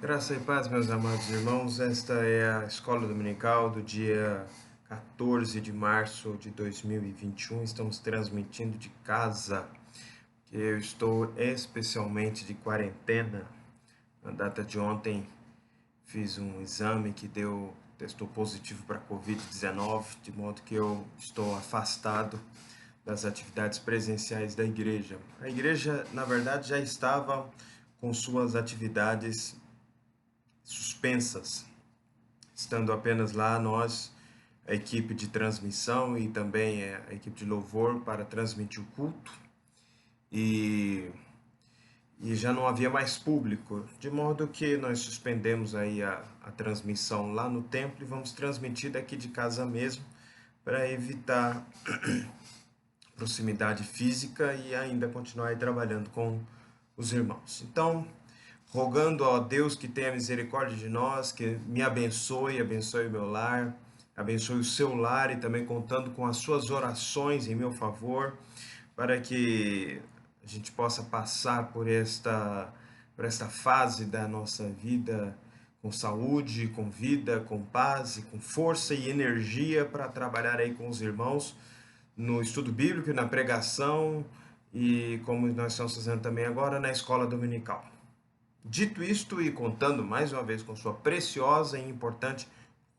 Graça e paz, meus amados irmãos. Esta é a escola dominical do dia 14 de março de 2021. Estamos transmitindo de casa, que eu estou especialmente de quarentena. Na data de ontem, fiz um exame que testou positivo para Covid-19, de modo que eu estou afastado das atividades presenciais da igreja. A igreja, na verdade, já estava com suas atividades suspensas, estando apenas lá nós, a equipe de transmissão e também a equipe de louvor para transmitir o culto, e, e já não havia mais público, de modo que nós suspendemos aí a transmissão lá no templo e vamos transmitir daqui de casa mesmo, para evitar proximidade física e ainda continuar aí trabalhando com os irmãos. Então, rogando a Deus que tenha misericórdia de nós, que me abençoe, abençoe o meu lar, abençoe o seu lar e também contando com as suas orações em meu favor, para que a gente possa passar por esta fase da nossa vida com saúde, com vida, com paz, e com força e energia para trabalhar aí com os irmãos no estudo bíblico e na pregação, e como nós estamos fazendo também agora na escola dominical. Dito isto e contando mais uma vez com sua preciosa e importante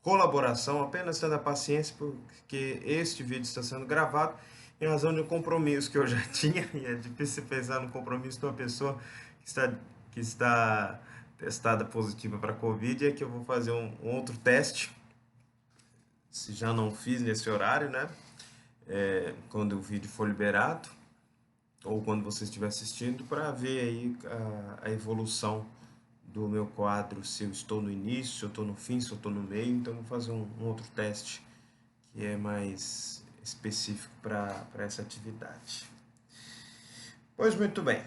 colaboração, apenas tendo a paciência porque este vídeo está sendo gravado em razão de um compromisso que eu já tinha, e é difícil pensar no compromisso de uma pessoa que está testada positiva para a Covid, é que eu vou fazer um outro teste, se já não fiz nesse horário, né? Quando o vídeo for liberado, ou quando você estiver assistindo, para ver aí a evolução do meu quadro, se eu estou no início, se eu estou no fim, se eu estou no meio. Então vou fazer um outro teste que é mais específico para essa atividade. Pois muito bem.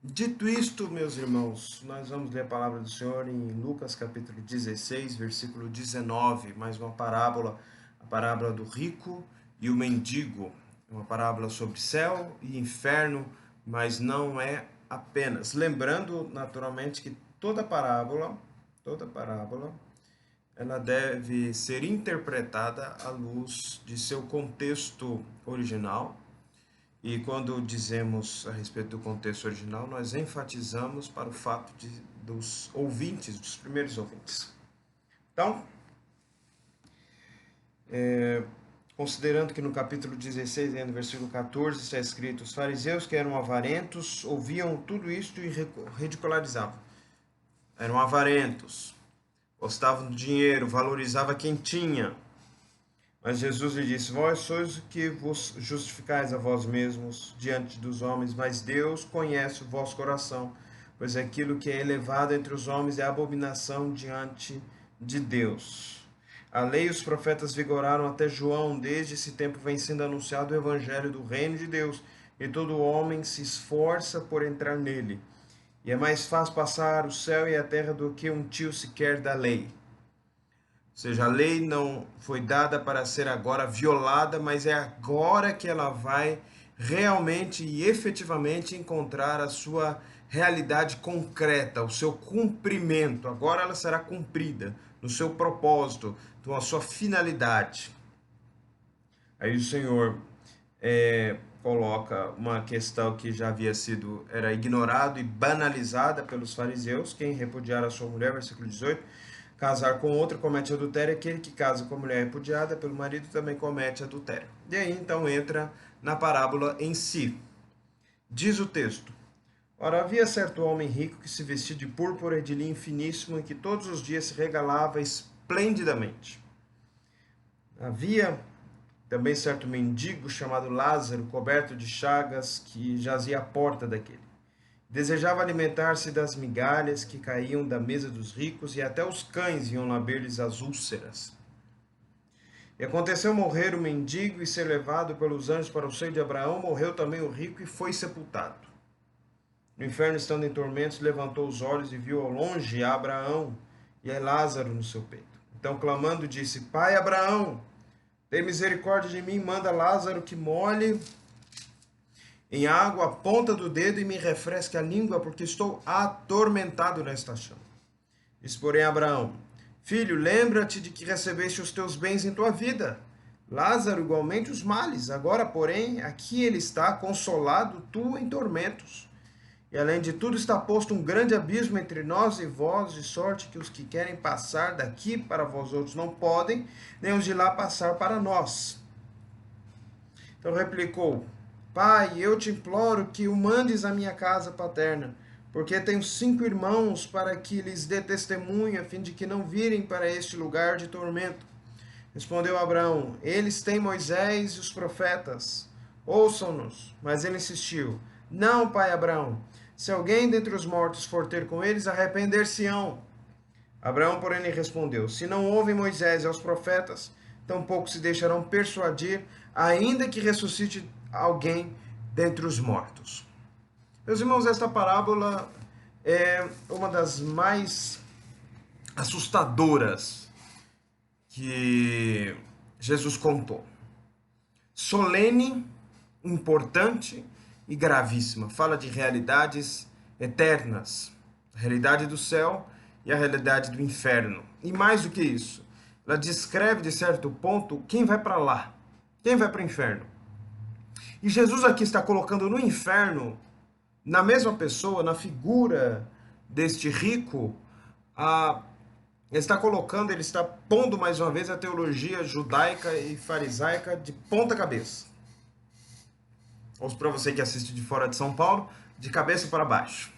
Dito isto, meus irmãos, nós vamos ler a palavra do Senhor em Lucas capítulo 16, versículo 19, mais uma parábola, a parábola do rico e o mendigo. Uma parábola sobre céu e inferno, mas não é apenas. Lembrando, naturalmente, que toda parábola, ela deve ser interpretada à luz de seu contexto original. E quando dizemos a respeito do contexto original, nós enfatizamos para o fato dos ouvintes, dos primeiros ouvintes. Então, considerando que no capítulo 16, no versículo 14, está escrito: os fariseus, que eram avarentos, ouviam tudo isto e ridicularizavam. Eram avarentos, gostavam do dinheiro, valorizavam quem tinha. Mas Jesus lhe disse: vós sois o que vos justificais a vós mesmos diante dos homens, mas Deus conhece o vosso coração, pois aquilo que é elevado entre os homens é abominação diante de Deus. A lei e os profetas vigoraram até João, desde esse tempo vem sendo anunciado o evangelho do reino de Deus, e todo homem se esforça por entrar nele. E é mais fácil passar o céu e a terra do que um tio sequer da lei. Ou seja, a lei não foi dada para ser agora violada, mas é agora que ela vai realmente e efetivamente encontrar a sua realidade concreta, o seu cumprimento. Agora ela será cumprida no seu propósito, na sua finalidade. Aí o Senhor coloca uma questão que já era ignorado e banalizada pelos fariseus: quem repudiar a sua mulher, versículo 18, casar com outra comete adultério, aquele que casa com a mulher repudiada pelo marido também comete adultério. E aí então entra na parábola em si. Diz o texto: ora, havia certo homem rico que se vestia de púrpura e de linho finíssimo e que todos os dias se regalava esplendidamente. Havia também certo mendigo chamado Lázaro, coberto de chagas, que jazia à porta daquele. Desejava alimentar-se das migalhas que caíam da mesa dos ricos, e até os cães iam lamber-lhes as úlceras. E aconteceu morrer o mendigo e ser levado pelos anjos para o seio de Abraão. Morreu também o rico e foi sepultado. No inferno, estando em tormentos, levantou os olhos e viu ao longe a Abraão e a Lázaro no seu peito. Então, clamando, disse: Pai Abraão, tem misericórdia de mim, manda Lázaro que molhe em água a ponta do dedo e me refresque a língua, porque estou atormentado nesta chama. Disse, porém, Abraão: Filho, lembra-te de que recebeste os teus bens em tua vida. Lázaro igualmente os males. Agora, porém, aqui ele está consolado, tu em tormentos. E além de tudo está posto um grande abismo entre nós e vós, de sorte que os que querem passar daqui para vós outros não podem, nem os de lá passar para nós. Então replicou: Pai, eu te imploro que o mandes à minha casa paterna, porque tenho 5 irmãos, para que lhes dê testemunho, a fim de que não virem para este lugar de tormento. Respondeu Abraão: Eles têm Moisés e os profetas, ouçam-nos. Mas ele insistiu: Não, pai Abraão, se alguém dentre os mortos for ter com eles, arrepender-se-ão. Abraão, porém, lhe respondeu: Se não ouvem Moisés e aos profetas, tampouco se deixarão persuadir, ainda que ressuscite alguém dentre os mortos. Meus irmãos, esta parábola é uma das mais assustadoras que Jesus contou. Solene, importante e gravíssima. Fala de realidades eternas, a realidade do céu e a realidade do inferno. E mais do que isso, ela descreve de certo ponto quem vai para lá, quem vai para o inferno. E Jesus aqui está colocando no inferno, na mesma pessoa, na figura deste rico, ele está pondo mais uma vez a teologia judaica e farisaica de ponta cabeça. Ou para você que assiste de fora de São Paulo, de cabeça para baixo.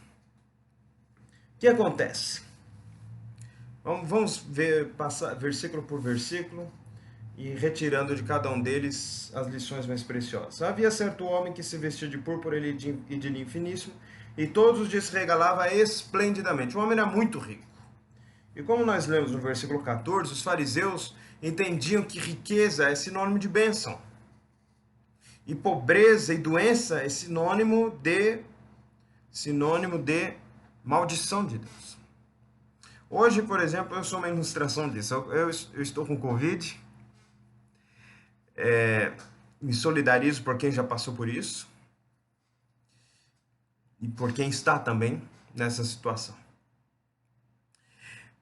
O que acontece? Vamos ver, passar versículo por versículo e retirando de cada um deles as lições mais preciosas. Havia certo homem que se vestia de púrpura e de linho finíssimo, e todos os dias se regalava esplendidamente. O homem era muito rico. E como nós lemos no versículo 14, os fariseus entendiam que riqueza é sinônimo de bênção. E pobreza e doença é sinônimo de maldição de Deus. Hoje, por exemplo, eu sou uma ilustração disso. Eu estou com Covid. Me solidarizo por quem já passou por isso. E por quem está também nessa situação.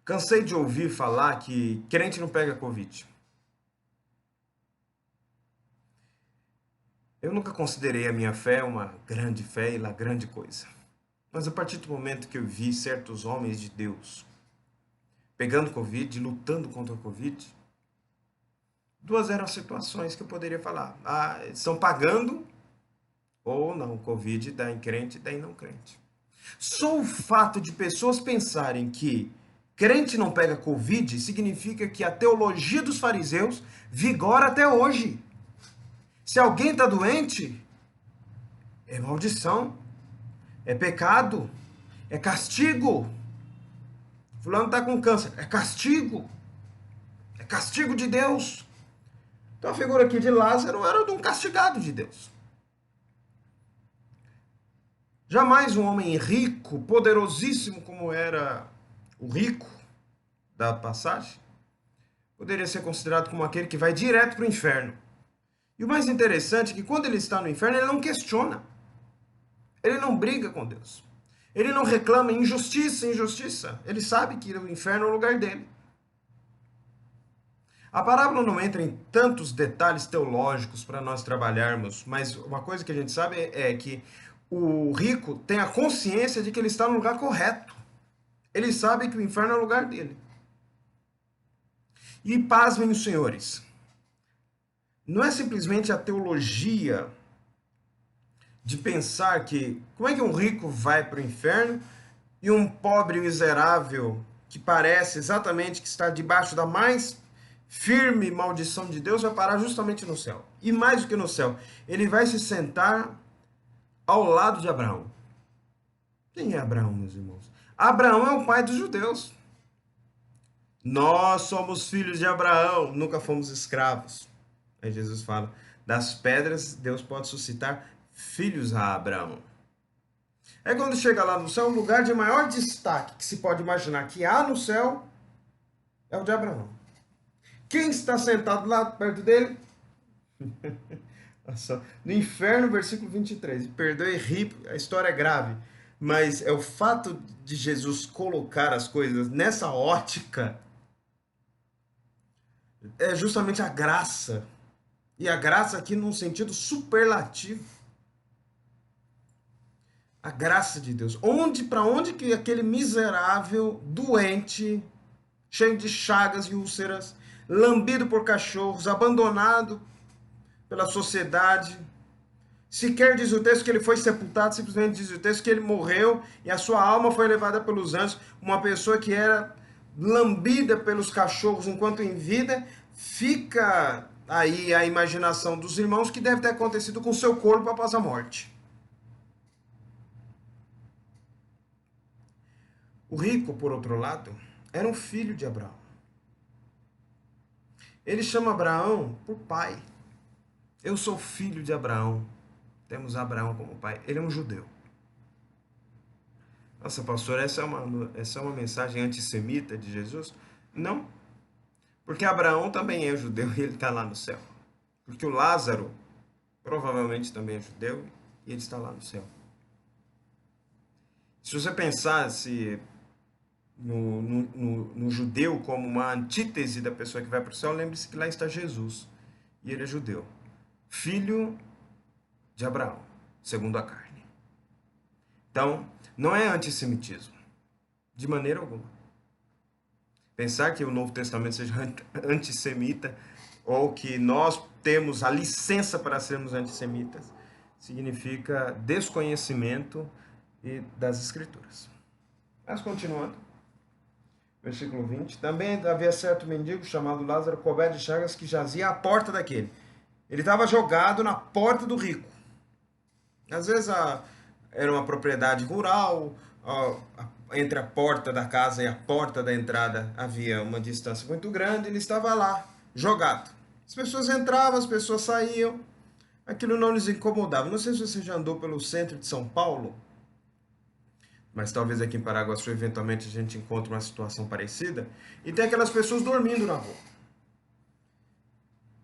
Cansei de ouvir falar que crente não pega Covid. Eu nunca considerei a minha fé uma grande fé e lá grande coisa. Mas a partir do momento que eu vi certos homens de Deus pegando Covid, lutando contra o Covid, duas eram situações que eu poderia falar. Estão pagando ou não, Covid dá em crente, dá em não crente. Só o fato de pessoas pensarem que crente não pega Covid significa que a teologia dos fariseus vigora até hoje. Se alguém está doente, é maldição, é pecado, é castigo. Fulano está com câncer, é castigo de Deus. Então a figura aqui de Lázaro era de um castigado de Deus. Jamais um homem rico, poderosíssimo como era o rico da passagem, poderia ser considerado como aquele que vai direto para o inferno. E o mais interessante é que quando ele está no inferno, ele não questiona. Ele não briga com Deus. Ele não reclama injustiça. Ele sabe que o inferno é o lugar dele. A parábola não entra em tantos detalhes teológicos para nós trabalharmos, mas uma coisa que a gente sabe é que o rico tem a consciência de que ele está no lugar correto. Ele sabe que o inferno é o lugar dele. E pasmem os senhores. Não é simplesmente a teologia de pensar que como é que um rico vai para o inferno e um pobre miserável que parece exatamente que está debaixo da mais firme maldição de Deus vai parar justamente no céu. E mais do que no céu, ele vai se sentar ao lado de Abraão. Quem é Abraão, meus irmãos? Abraão é o pai dos judeus. Nós somos filhos de Abraão, nunca fomos escravos. Aí Jesus fala, das pedras Deus pode suscitar filhos a Abraão. É quando chega lá no céu, o lugar de maior destaque que se pode imaginar que há no céu é o de Abraão. Quem está sentado lá perto dele? No inferno, versículo 23. Perdoe, ri, a história é grave. Mas é o fato de Jesus colocar as coisas nessa ótica, é justamente a graça. E a graça aqui num sentido superlativo. A graça de Deus. Para onde que aquele miserável, doente, cheio de chagas e úlceras, lambido por cachorros, abandonado pela sociedade, sequer diz o texto que ele foi sepultado, simplesmente diz o texto que ele morreu e a sua alma foi levada pelos anjos, uma pessoa que era lambida pelos cachorros enquanto em vida, fica aí a imaginação dos irmãos que deve ter acontecido com seu corpo após a morte. O rico, por outro lado, era um filho de Abraão. Ele chama Abraão por pai. Eu sou filho de Abraão. Temos Abraão como pai. Ele é um judeu. Nossa, pastor, essa é uma mensagem antissemita de Jesus? Não. Porque Abraão também é judeu e ele está lá no céu. Porque o Lázaro provavelmente também é judeu e ele está lá no céu. Se você pensasse no judeu como uma antítese da pessoa que vai para o céu, lembre-se que lá está Jesus. E ele é judeu. Filho de Abraão, segundo a carne. Então, não é antissemitismo. De maneira alguma. Pensar que o Novo Testamento seja antissemita ou que nós temos a licença para sermos antissemitas significa desconhecimento das Escrituras. Mas continuando, versículo 20. Também havia certo mendigo chamado Lázaro, coberto de chagas, que jazia à porta daquele. Ele estava jogado na porta do rico. Às vezes era uma propriedade rural, entre a porta da casa e a porta da entrada havia uma distância muito grande, ele estava lá, jogado. As pessoas entravam, as pessoas saíam, aquilo não lhes incomodava. Não sei se você já andou pelo centro de São Paulo, mas talvez aqui em Paraguaçu eventualmente a gente encontre uma situação parecida, e tem aquelas pessoas dormindo na rua.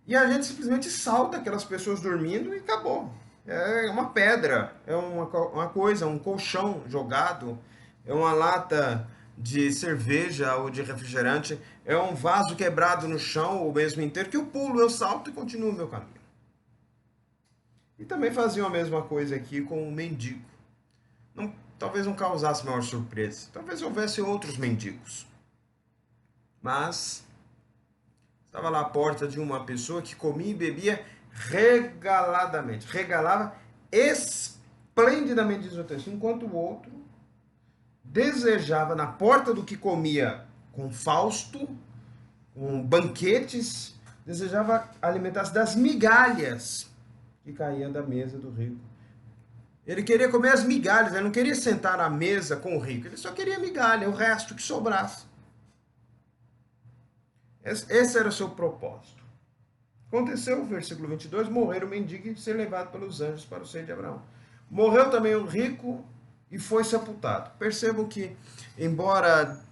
E a gente simplesmente salta aquelas pessoas dormindo e acabou. É uma pedra, é uma coisa, um colchão jogado, é uma lata de cerveja ou de refrigerante, é um vaso quebrado no chão, ou mesmo inteiro, que eu pulo, eu salto e continuo o meu caminho. E também faziam a mesma coisa aqui com o mendigo. Talvez não causasse maior surpresa, talvez houvesse outros mendigos. Mas estava lá à porta de uma pessoa que comia e bebia regaladamente, regalava esplendidamente, diz o texto, enquanto o outro desejava na porta do que comia com Fausto, com banquetes, desejava alimentar-se das migalhas que caíam da mesa do rico. Ele queria comer as migalhas, ele não queria sentar à mesa com o rico, ele só queria migalha, o resto que sobrasse. Esse era o seu propósito. Aconteceu, versículo 22, morrer o mendigo e ser levado pelos anjos para o seio de Abraão. Morreu também o rico e foi sepultado. Percebam que, embora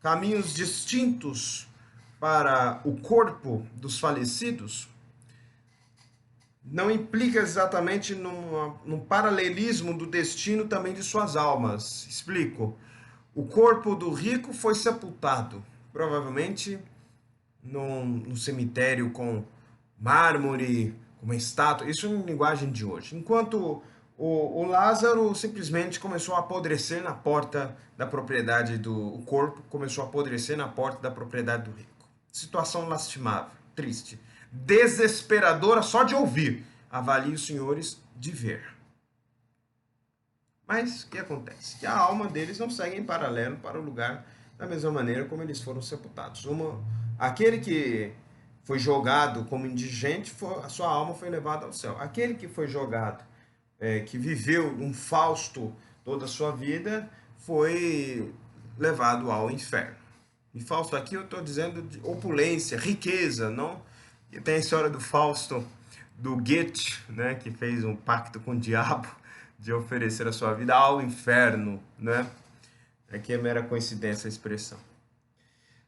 caminhos distintos para o corpo dos falecidos, não implica exatamente num paralelismo do destino também de suas almas. Explico. O corpo do rico foi sepultado, provavelmente no cemitério com mármore, com uma estátua, isso em linguagem de hoje. Enquanto o Lázaro simplesmente começou a apodrecer na porta da propriedade o corpo começou a apodrecer na porta da propriedade do rico. Situação lastimável, triste, desesperadora só de ouvir. Avalie os senhores de ver. Mas o que acontece? Que a alma deles não segue em paralelo para o lugar da mesma maneira como eles foram sepultados. Aquele que foi jogado como indigente, a sua alma foi levada ao céu. Aquele que foi jogado, que viveu um Fausto toda a sua vida, foi levado ao inferno. E Fausto aqui eu estou dizendo de opulência, riqueza, não? E tem a história do Fausto, do Goethe, né, que fez um pacto com o diabo de oferecer a sua vida ao inferno, né? Aqui é mera coincidência a expressão.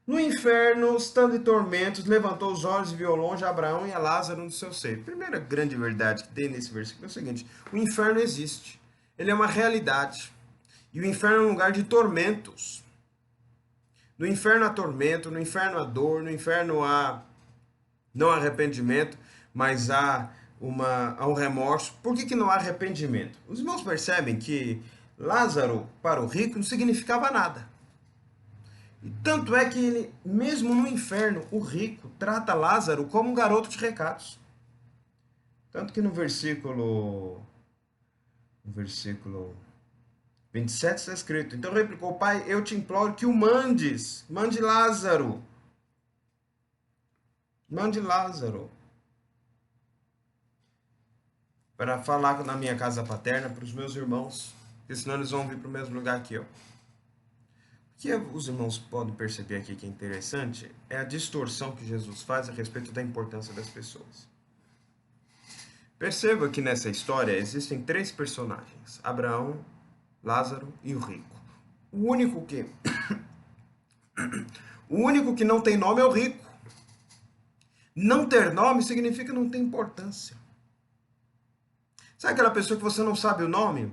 No inferno, estando em tormentos, levantou os olhos e viu longe a Abraão e a Lázaro no seu seio. Primeira grande verdade que tem nesse versículo é o seguinte: o inferno existe. Ele é uma realidade. E o inferno é um lugar de tormentos. No inferno há tormento, no inferno há dor, no inferno há não há arrependimento, mas há um remorso. Por que não há arrependimento? Os irmãos percebem que Lázaro, para o rico, não significava nada. E tanto é que ele, mesmo no inferno, o rico trata Lázaro como um garoto de recados. Tanto que no versículo 27 está escrito: então replicou: Pai, eu te imploro que o mandes, mande Lázaro. Mande Lázaro para falar na minha casa paterna para os meus irmãos, porque senão eles vão vir para o mesmo lugar que eu. O que os irmãos podem perceber aqui que é interessante é a distorção que Jesus faz a respeito da importância das pessoas. Perceba que nessa história existem três personagens: Abraão, Lázaro e o rico. O único que não tem nome é o rico. Não ter nome significa não ter importância. Sabe aquela pessoa que você não sabe o nome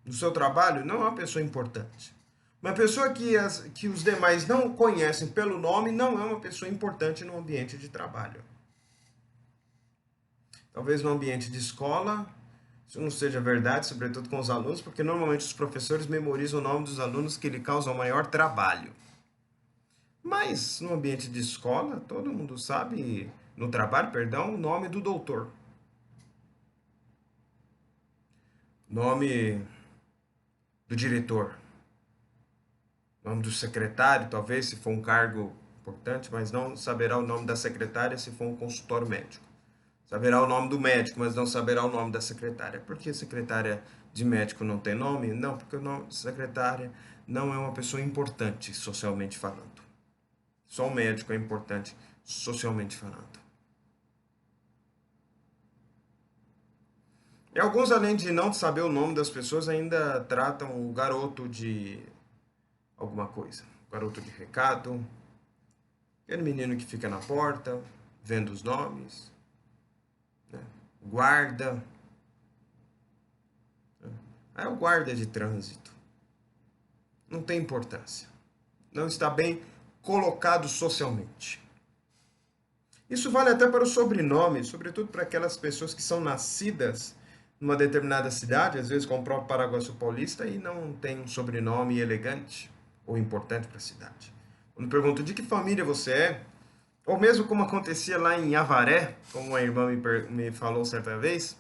no seu trabalho? Não é uma pessoa importante. Uma pessoa que os demais não conhecem pelo nome não é uma pessoa importante no ambiente de trabalho. Talvez no ambiente de escola isso não seja verdade, sobretudo com os alunos, porque normalmente os professores memorizam o nome dos alunos que lhe causam maior trabalho. Mas no ambiente de escola, todo mundo sabe, no trabalho, perdão, o nome do doutor. Nome do diretor. Nome do secretário, talvez, se for um cargo importante, mas não saberá o nome da secretária se for um consultório médico. Saberá o nome do médico, mas não saberá o nome da secretária. Por que secretária de médico não tem nome? Não, porque o nome de secretária não é uma pessoa importante socialmente falando. Só o médico é importante socialmente falando. E alguns, além de não saber o nome das pessoas, ainda tratam o garoto de alguma coisa. Garoto de recado, aquele menino que fica na porta, vendo os nomes, né? Guarda. É o guarda de trânsito. Não tem importância. Não está bem colocado socialmente. Isso vale até para o sobrenome, sobretudo para aquelas pessoas que são nascidas numa determinada cidade, às vezes como o próprio Paraguaçu Paulista, e não tem um sobrenome elegante ou importante para a cidade. Quando pergunto de que família você é, ou mesmo como acontecia lá em Avaré, como uma irmã me falou certa vez,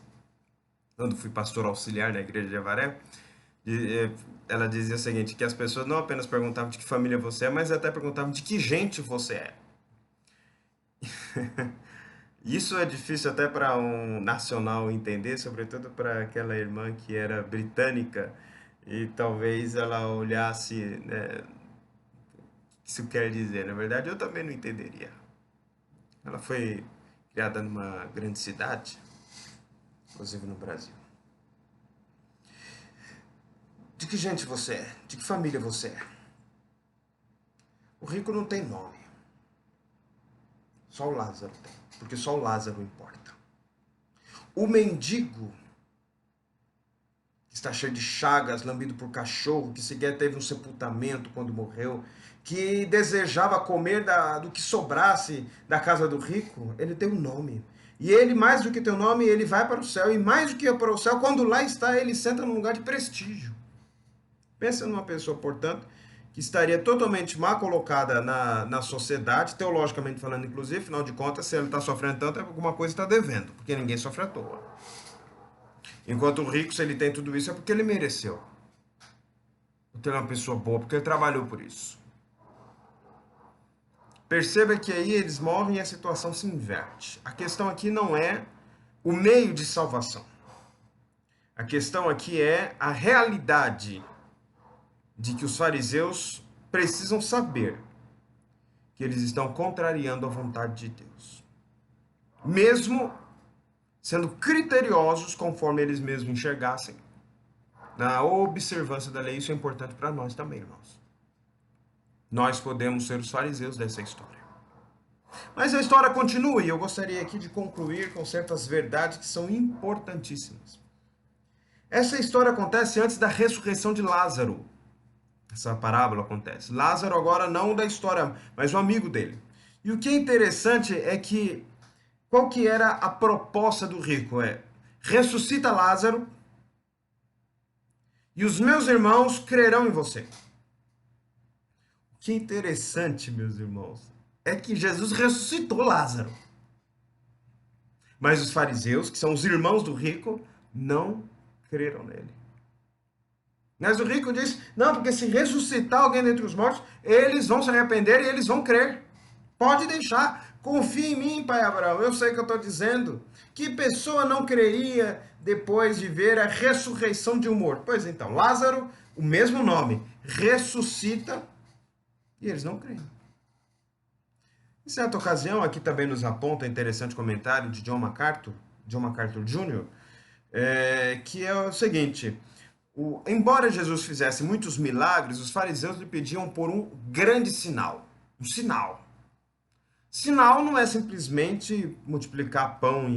quando fui pastor auxiliar na igreja de Avaré, ela dizia o seguinte, que as pessoas não apenas perguntavam de que família você é, mas até perguntavam de que gente você é. Isso é difícil até para um nacional entender, sobretudo para aquela irmã que era britânica e talvez ela olhasse, né, o que isso quer dizer. Na verdade, eu também não entenderia. Ela foi criada numa grande cidade, inclusive no Brasil. De que gente você é? De que família você é? O rico não tem nome. Só o Lázaro tem, porque só o Lázaro importa. O mendigo, que está cheio de chagas, lambido por cachorro, que sequer teve um sepultamento quando morreu, que desejava comer do que sobrasse da casa do rico, ele tem um nome. E ele, mais do que ter um nome, ele vai para o céu. E mais do que para o céu, quando lá está, ele senta num lugar de prestígio. Pensa numa pessoa, portanto, que estaria totalmente mal colocada na sociedade, teologicamente falando, inclusive, afinal de contas, se ele está sofrendo tanto, alguma coisa está devendo, porque ninguém sofre à toa. Enquanto o rico, se ele tem tudo isso, é porque ele mereceu. Porque ele é uma pessoa boa, porque ele trabalhou por isso. Perceba que aí eles morrem e a situação se inverte. A questão aqui não é o meio de salvação. A questão aqui é a realidade de que os fariseus precisam saber que eles estão contrariando a vontade de Deus. Mesmo sendo criteriosos conforme eles mesmos enxergassem, na observância da lei, isso é importante para nós também, irmãos. Nós podemos ser os fariseus dessa história. Mas a história continua e eu gostaria aqui de concluir com certas verdades que são importantíssimas. Essa história acontece antes da ressurreição de Lázaro. Essa parábola acontece. Lázaro agora não da história, mas o amigo dele. E o que é interessante é que qual que era a proposta do rico? Ressuscita Lázaro e os meus irmãos crerão em você. O que é interessante, meus irmãos, é que Jesus ressuscitou Lázaro. Mas os fariseus, que são os irmãos do rico, não creram nele. Mas o rico diz, não, porque se ressuscitar alguém dentre os mortos, eles vão se arrepender e eles vão crer. Pode deixar, confia em mim, pai Abraão, eu sei o que eu estou dizendo. Que pessoa não creria depois de ver a ressurreição de um morto? Pois então, Lázaro, o mesmo nome, ressuscita e eles não creem. Em certa ocasião, aqui também nos aponta interessante comentário de John MacArthur Jr., que é o seguinte: embora Jesus fizesse muitos milagres, os fariseus lhe pediam por um grande sinal. Um sinal. Sinal não é simplesmente multiplicar pão,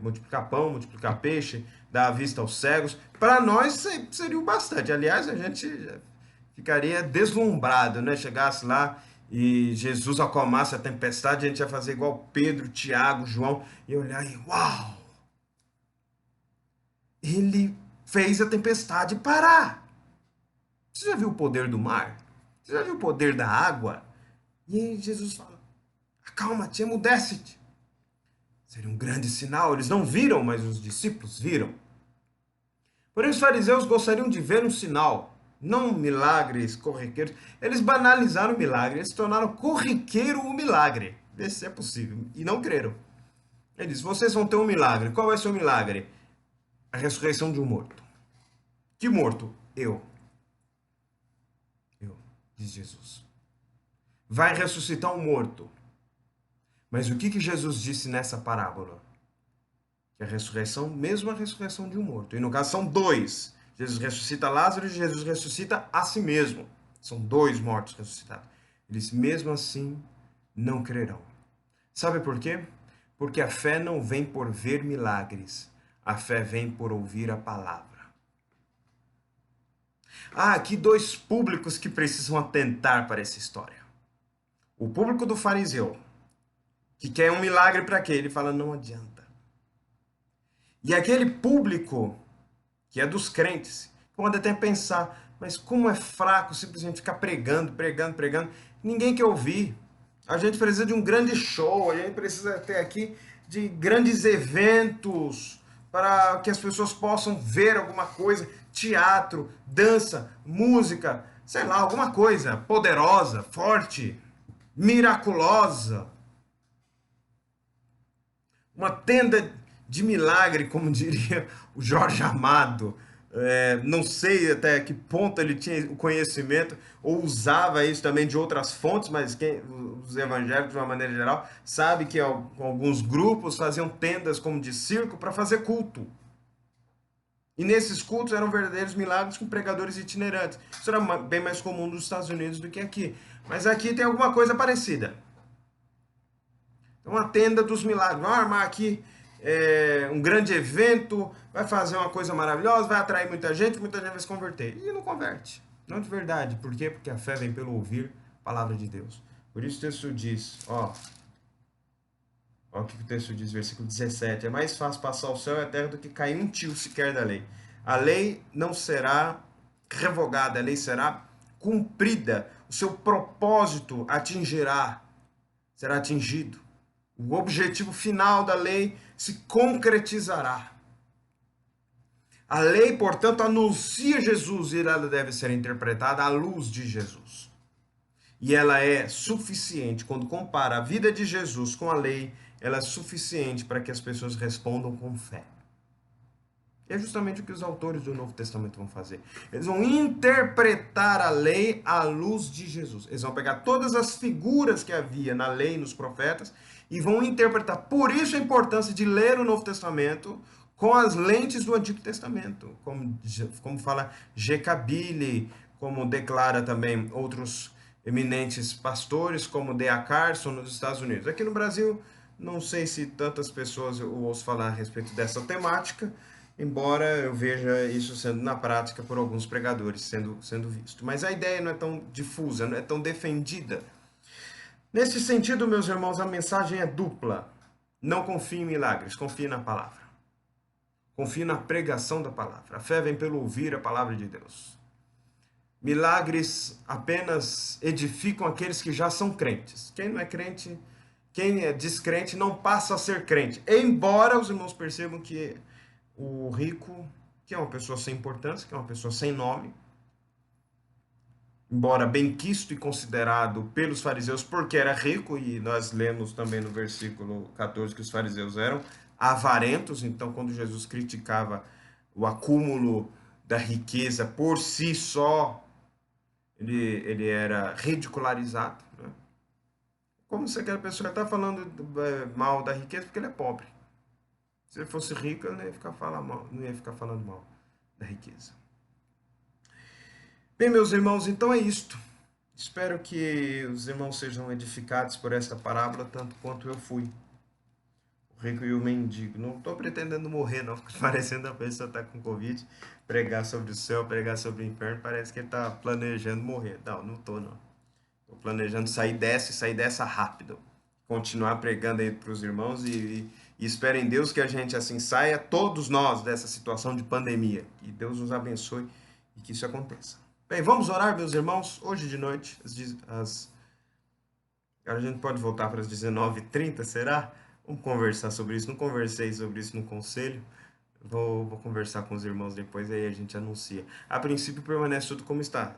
multiplicar peixe, dar a vista aos cegos. Para nós seria o bastante. Aliás, a gente ficaria deslumbrado, né? Chegasse lá e Jesus acalmasse a tempestade, a gente ia fazer igual Pedro, Tiago, João, e olhar e uau! Ele fez a tempestade parar. Você já viu o poder do mar? Você já viu o poder da água? E aí Jesus fala, acalma-te, emudece-te. Seria um grande sinal. Eles não viram, mas os discípulos viram. Porém, os fariseus gostariam de ver um sinal, não milagres corriqueiros. Eles banalizaram o milagre, eles tornaram corriqueiro o milagre. Vê se é possível. E não creram. Eles, vocês vão ter um milagre. Qual vai ser o milagre? A ressurreição de um morto. Que morto? Eu, diz Jesus. Vai ressuscitar um morto. Mas o que Jesus disse nessa parábola? Que a ressurreição, mesmo a ressurreição de um morto. E no caso são dois. Jesus ressuscita Lázaro e Jesus ressuscita a si mesmo. São dois mortos ressuscitados. Eles mesmo assim não crerão. Sabe por quê? Porque a fé não vem por ver milagres. A fé vem por ouvir a palavra. Há aqui dois públicos que precisam atentar para essa história. O público do fariseu, que quer um milagre para quê? Ele fala, não adianta. E aquele público, que é dos crentes, pode até pensar, mas como é fraco simplesmente ficar pregando. Ninguém quer ouvir. A gente precisa de um grande show, a gente precisa ter aqui de grandes eventos para que as pessoas possam ver alguma coisa, teatro, dança, música, sei lá, alguma coisa poderosa, forte, miraculosa. Uma tenda de milagre, como diria o Jorge Amado. Não sei até que ponto ele tinha o conhecimento ou usava isso também de outras fontes, mas os evangélicos, de uma maneira geral, sabe que alguns grupos faziam tendas como de circo para fazer culto. E nesses cultos eram verdadeiros milagres com pregadores itinerantes. Isso era bem mais comum nos Estados Unidos do que aqui. Mas aqui tem alguma coisa parecida. Uma tenda dos milagres. Vamos armar aqui um grande evento, vai fazer uma coisa maravilhosa, vai atrair muita gente vai se converter. E não converte. Não de verdade. Por quê? Porque a fé vem pelo ouvir a palavra de Deus. Por isso o texto diz, ó o que o texto diz, versículo 17. É mais fácil passar o céu e a terra do que cair um tio sequer da lei. A lei não será revogada, a lei será cumprida. O seu propósito será atingido. O objetivo final da lei se concretizará. A lei, portanto, anuncia Jesus e ela deve ser interpretada à luz de Jesus. E ela é suficiente, quando compara a vida de Jesus com a lei, ela é suficiente para que as pessoas respondam com fé. E é justamente o que os autores do Novo Testamento vão fazer. Eles vão interpretar a lei à luz de Jesus. Eles vão pegar todas as figuras que havia na lei e nos profetas e vão interpretar. Por isso a importância de ler o Novo Testamento com as lentes do Antigo Testamento. Como fala G. Kabyle, como declara também outros eminentes pastores, como D.A. Carson nos Estados Unidos. Aqui no Brasil, não sei se tantas pessoas eu ouço falar a respeito dessa temática, embora eu veja isso sendo na prática por alguns pregadores sendo visto. Mas a ideia não é tão difusa, não é tão defendida. Nesse sentido, meus irmãos, a mensagem é dupla. Não confie em milagres, confie na palavra. Confie na pregação da palavra. A fé vem pelo ouvir a palavra de Deus. Milagres apenas edificam aqueles que já são crentes. Quem não é crente, quem é descrente, não passa a ser crente. Embora os irmãos percebam que o rico, que é uma pessoa sem importância, que é uma pessoa sem nome, embora benquisto e considerado pelos fariseus porque era rico, e nós lemos também no versículo 14 que os fariseus eram avarentos, então quando Jesus criticava o acúmulo da riqueza por si só, ele era ridicularizado, né? Como se aquela pessoa está falando mal da riqueza porque ele é pobre. Se ele fosse rico, ele não ia ficar falando mal, não ia ficar falando mal da riqueza. Bem, meus irmãos, então é isto. Espero que os irmãos sejam edificados por esta parábola, tanto quanto eu fui. O rico e o mendigo. Não estou pretendendo morrer, não, porque parecendo a pessoa está com Covid, pregar sobre o céu, pregar sobre o inferno, parece que ele está planejando morrer. Não, não estou, não. Estou planejando sair dessa rápido. Continuar pregando aí para os irmãos e espero em Deus que a gente assim saia, todos nós, dessa situação de pandemia. Que Deus nos abençoe e que isso aconteça. Bem, vamos orar, meus irmãos, hoje de noite, a gente pode voltar para as 19h30, será? Vamos conversar sobre isso. Não conversei sobre isso no conselho. Vou conversar com os irmãos depois, aí a gente anuncia. A princípio permanece tudo como está.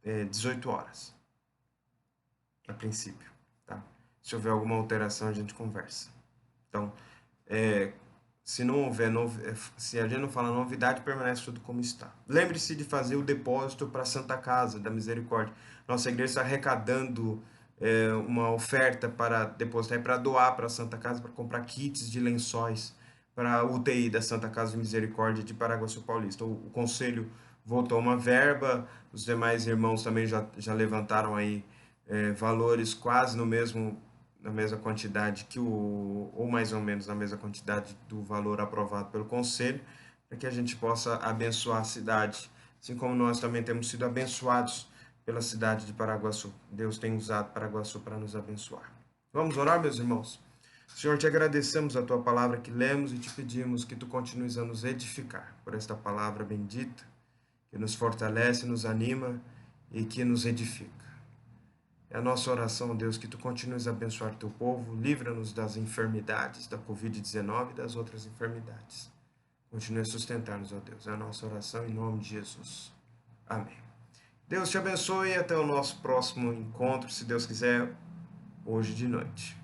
18 horas. A princípio, tá? Se houver alguma alteração, a gente conversa. Então, se não houver se a gente não falar novidade, permanece tudo como está. Lembre-se de fazer o depósito para a Santa Casa da Misericórdia. Nossa igreja está arrecadando uma oferta para depositar e para doar para a Santa Casa, para comprar kits de lençóis para a UTI da Santa Casa de Misericórdia de Paraguaçu Paulista. O conselho votou uma verba, os demais irmãos também já levantaram aí valores quase na mesma quantidade ou mais ou menos na mesma quantidade do valor aprovado pelo Conselho, para que a gente possa abençoar a cidade, assim como nós também temos sido abençoados pela cidade de Paraguaçu. Deus tem usado Paraguaçu para nos abençoar. Vamos orar, meus irmãos? Senhor, te agradecemos a tua palavra que lemos e te pedimos que tu continues a nos edificar por esta palavra bendita, que nos fortalece, nos anima e que nos edifica. É a nossa oração, Deus, que tu continues a abençoar teu povo, livra-nos das enfermidades, da Covid-19 e das outras enfermidades. Continue a sustentar-nos, ó Deus. É a nossa oração em nome de Jesus. Amém. Deus te abençoe e até o nosso próximo encontro, se Deus quiser, hoje de noite.